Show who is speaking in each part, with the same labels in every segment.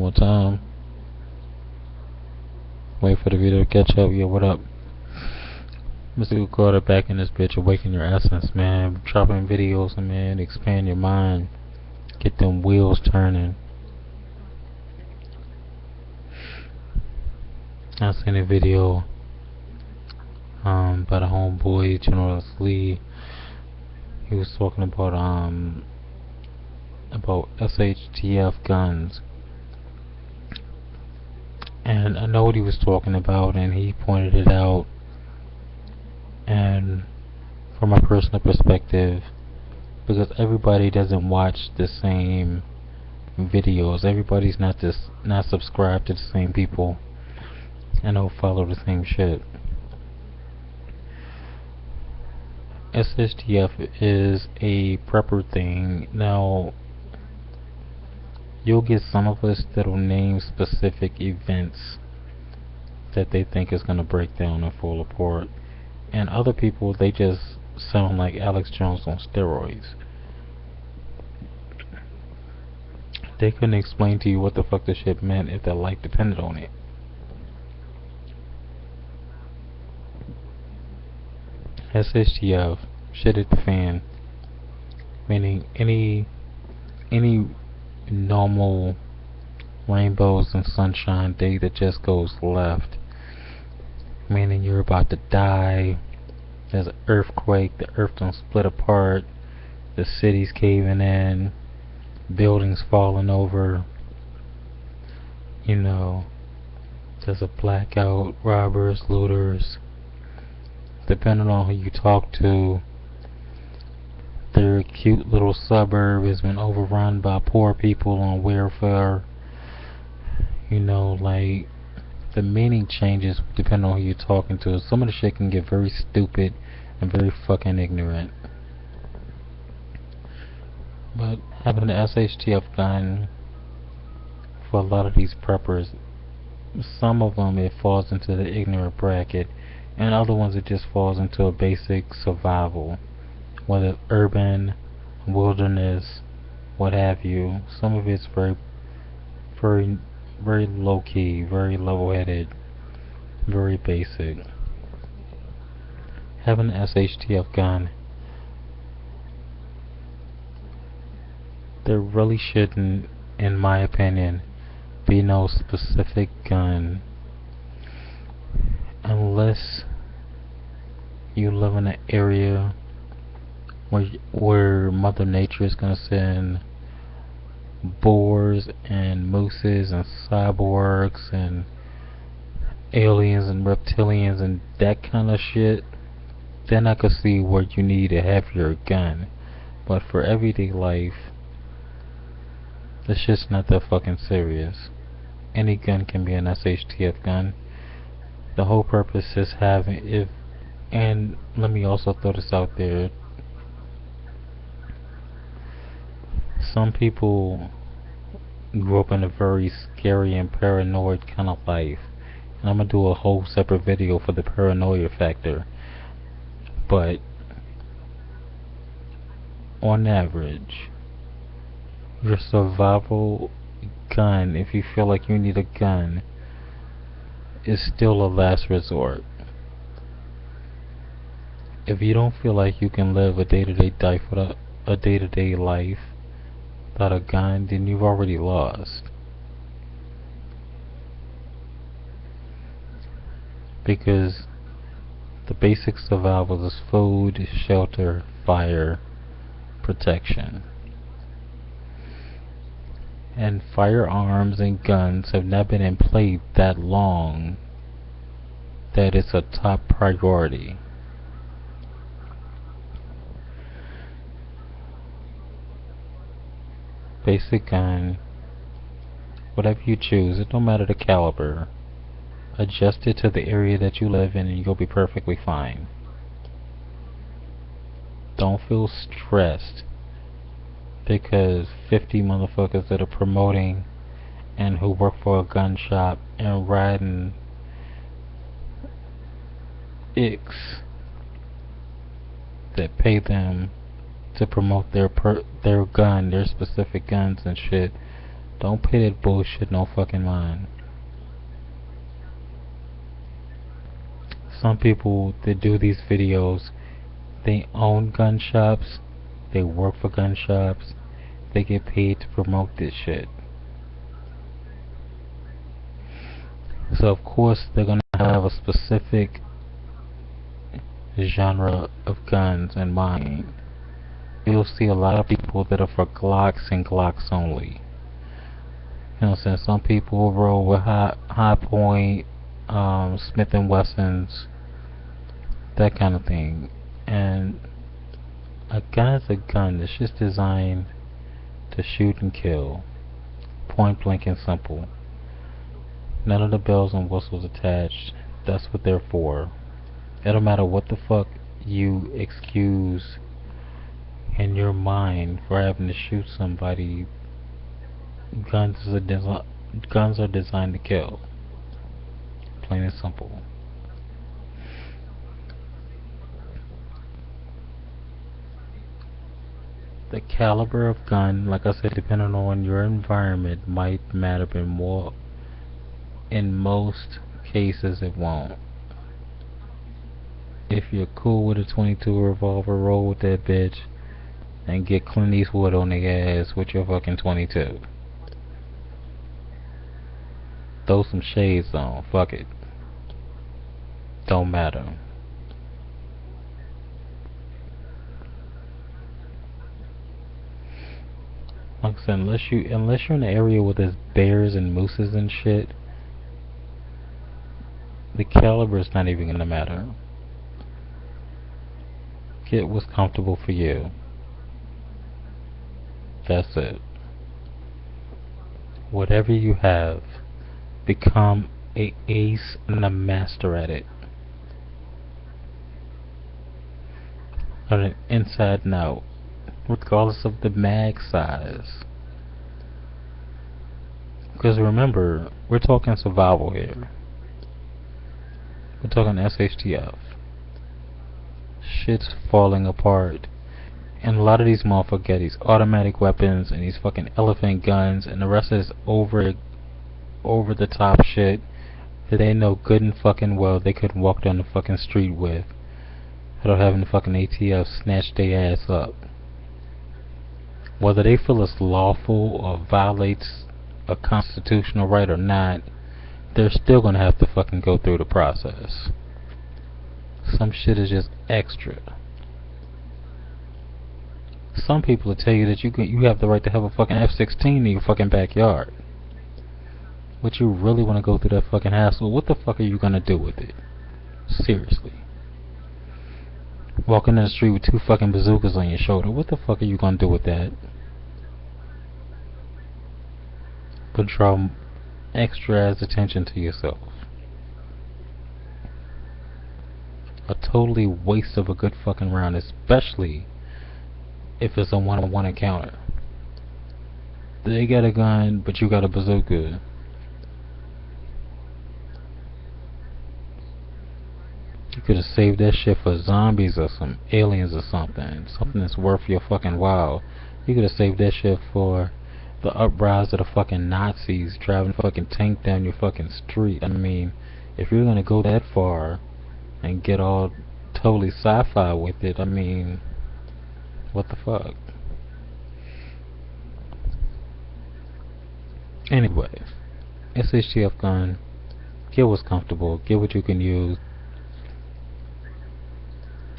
Speaker 1: more time. Wait for the video to catch up. Yeah, what up? Mr. Carter back in this bitch, awaken your essence, man. Dropping videos, man, expand your mind. Get them wheels turning. I seen a video by the homeboy General Lee. He was talking about shtf guns, and I know what he was talking about, and he pointed it out. And from my personal perspective, because everybody doesn't watch the same videos, everybody's not subscribed to the same people, and don't follow the same shit. SHTF is a prepper thing. Now, you'll get some of us that'll name specific events that they think is gonna break down and fall apart, and other people, they just sound like Alex Jones on steroids. They couldn't explain to you what the fuck this shit meant if their life depended on it. SHTF, shit at the fan, meaning any normal rainbows and sunshine day that just goes left, meaning you're about to die, there's an earthquake, the earth done split apart, the city's caving in, buildings falling over, there's a blackout, robbers, looters, depending on who you talk to, their cute little suburb has been overrun by poor people on welfare. Like, the meaning changes depending on who you're talking to. Some of the shit can get very stupid and very fucking ignorant. But having the SHTF gun, for a lot of these preppers, some of them it falls into the ignorant bracket, and other ones it just falls into a basic survival, whether urban, wilderness, what have you. Some of it's very, very, very low key, very level headed, very basic. Having an SHTF gun, there really shouldn't, in my opinion, be no specific gun unless you live in an area where Mother Nature is gonna send boars and mooses and cyborgs and aliens and reptilians and that kind of shit. Then I could see where you need a heavier gun. But for everyday life, this shit's not that fucking serious. Any gun can be an SHTF gun. The whole purpose is and let me also throw this out there. Some people grew up in a very scary and paranoid kind of life, and I'm gonna do a whole separate video for the paranoia factor. But on average, your survival gun, if you feel like you need a gun, is still a last resort. If you don't feel like you can live a day-to-day life without a gun, then you've already lost. Because the basic survival is food, shelter, fire, protection. And firearms and guns have not been in play that long that it's a top priority. Basic gun, whatever you choose, it don't matter the caliber. Adjust it to the area that you live in and you'll be perfectly fine. Don't feel stressed because 50 motherfuckers that are promoting and who work for a gun shop and riding icks that pay them to promote their specific guns and shit, Don't pay that bullshit no fucking mind. Some people that do these videos, they own gun shops, they work for gun shops, they get paid to promote this shit. So of course they're gonna have a specific genre of guns in mind. You'll see a lot of people that are for Glocks and Glocks only. You know what I'm saying? Some people roll with high point, Smith and Wessons, that kind of thing. And a gun is a gun. It's just designed to shoot and kill. Point blank and simple. None of the bells and whistles attached. That's what they're for. It don't matter what the fuck you excuse in your mind for having to shoot somebody. Guns are designed to kill. Plain and simple. The caliber of gun, like I said, depending on your environment, might matter, but more in most cases it won't. If you're cool with a 22 revolver, roll with that bitch and get Clint Eastwood on the ass with your fucking 22. Throw some shades on, fuck it. Don't matter. Like I said, unless you're in an area where there's bears and mooses and shit, the caliber is not even gonna matter. Get what's comfortable for you. That's it. Whatever you have, become an ace and a master at it. On an inside note, regardless of the mag size. Because remember, we're talking survival here. We're talking shtf. Shit's falling apart. And a lot of these motherfuckers get these automatic weapons and these fucking elephant guns and the rest is over the top shit that they know good and fucking well they couldn't walk down the fucking street with without having the fucking ATF snatch their ass up. Whether they feel it's lawful or violates a constitutional right or not, they're still gonna have to fucking go through the process. Some shit is just extra. Some people will tell you that you have the right to have a fucking F-16 in your fucking backyard. But you really want to go through that fucking hassle? What the fuck are you gonna do with it? Seriously. Walking in the street with 2 fucking bazookas on your shoulder. What the fuck are you gonna do with that? But draw extra ass attention to yourself. A totally waste of a good fucking round, especially if it's a one-on-one encounter. They got a gun, but you got a bazooka. You could have saved that shit for zombies or some aliens or something. Something that's worth your fucking while. You could have saved that shit for the uprise of the fucking Nazis driving a fucking tank down your fucking street. I mean, if you're gonna go that far and get all totally sci-fi with it, I mean, what the fuck? Anyway, SHTF gun. Get what's comfortable. Get what you can use.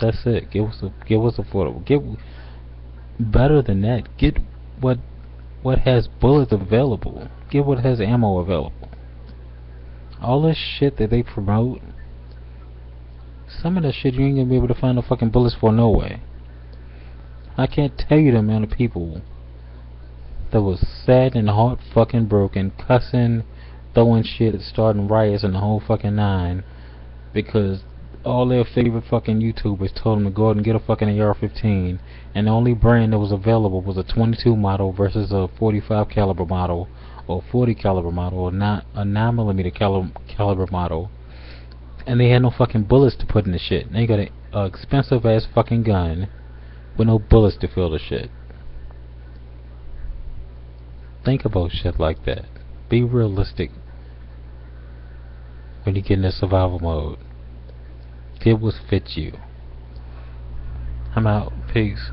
Speaker 1: That's it. Get what's affordable. Get better than that. Get what has bullets available. Get what has ammo available. All this shit that they promote, some of that shit you ain't gonna be able to find no fucking bullets for no way. I can't tell you the amount of people that was sad and heart fucking broken, cussing, throwing shit, starting riots and the whole fucking nine, because all their favorite fucking YouTubers told them to go out and get a fucking AR-15, and the only brand that was available was a 22 model versus a 45 caliber model, or 40 caliber model, or not a 9mm caliber model, and they had no fucking bullets to put in the shit. Now you got an expensive ass fucking gun with no bullets to fill the shit. Think about shit like that. Be realistic when you get in the survival mode. Get what fits you. I'm out. Peace.